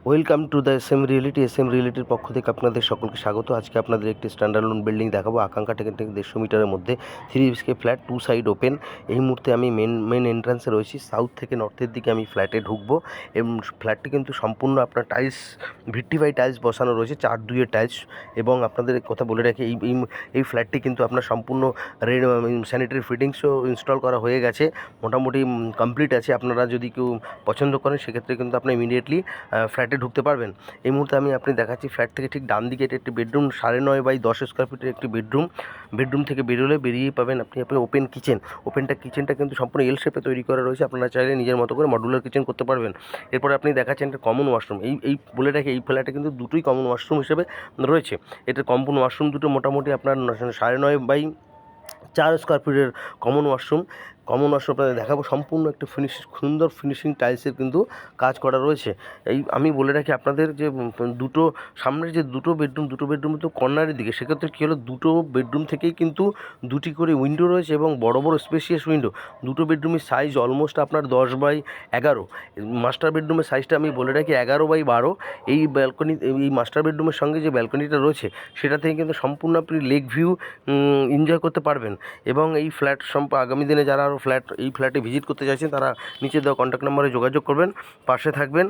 Welcome to the S M রিয়েলিটির পক্ষ থেকে আপনাদের সকলকে স্বাগত। আজকে আপনাদের একটি স্ট্যান্ডার্ড বিল্ডিং দেখাবো। আকাঙ্ক্ষা থেকে 150 মিটারের মধ্যে 3 বিএইচকে ফ্ল্যাট, 2 সাইড ওপেন। এই মুহূর্তে আমি মেন এন্ট্রান্সে রয়েছি। সাউথ থেকে নর্থের দিকে আমি ফ্ল্যাটে ঢুকবো এবং ফ্ল্যাটটি কিন্তু সম্পূর্ণ আপনার টাইলস, ভিট্টিফাই টাইলস বসানো রয়েছে, 4-2 টাইলস। এবং আপনাদের কথা বলে রাখি, এই ফ্ল্যাটটি কিন্তু আপনার সম্পূর্ণ স্যানিটারি ফিটিংসও ইনস্টল করা হয়ে গেছে, মোটামুটি কমপ্লিট আছে। আপনারা যদি কেউ পছন্দ করেন সেক্ষেত্রে কিন্তু আপনি ইমিডিয়েটলি ফ্ল্যাটে ঢুকতে পারবেন। এই মুহূর্তে আমি আপনি দেখাচ্ছি ফ্ল্যাট থেকে ঠিক ডান দিকে একটি বেডরুম, 9.5 বাই 10 স্কোয়ার ফিটের একটি বেডরুম থেকে বেরিয়েই পাবেন আপনি ওপেন কিচেন। কিচেনটা কিন্তু সম্পূর্ণ এল শেপে তৈরি করা রয়েছে। আপনারা চাইলে নিজের মতো করে মডুলার কিচেন করতে পারবেন। এরপরে আপনি দেখাচ্ছেন একটা কমন ওয়াশরুম। এই বলে রাখি, এই ফ্ল্যাটে কিন্তু দুটোই কমন ওয়াশরুম হিসেবে রয়েছে। এটার কমন ওয়াশরুম দুটো মোটামুটি আপনার 9.5 বাই 4 স্কোয়ার ফিটের কমন ওয়াশরুম আপনাদের দেখাবো। সম্পূর্ণ একটা সুন্দর ফিনিশিং টাইলসের কিন্তু কাজ করা রয়েছে। আমি বলে রাখি আপনাদের যে দুটো সামনের যে দুটো বেডরুম তো কর্নারের দিকে, সেক্ষেত্রে কী হলো, দুটো বেডরুম থেকেই কিন্তু দুটি করে উইন্ডো রয়েছে এবং বড় স্পেশিয়াস উইন্ডো। দুটো বেডরুমের সাইজ অলমোস্ট আপনার 10/11। মাস্টার বেডরুমের সাইজটা আমি বলে রাখি 11/12। এই মাস্টার বেডরুমের সঙ্গে যে ব্যালকনিটা রয়েছে সেটা থেকে কিন্তু সম্পূর্ণ আপনি লেক ভিউ এনজয় করতে পারবেন। এবং এই ফ্ল্যাট আগামী দিনে যারা আরও এই ফ্ল্যাটে ভিজিট করতে চাইছেন তারা নিচে দেওয়া কন্ট্যাক্ট নাম্বারে যোগাযোগ করবেন। পাশে থাকবেন।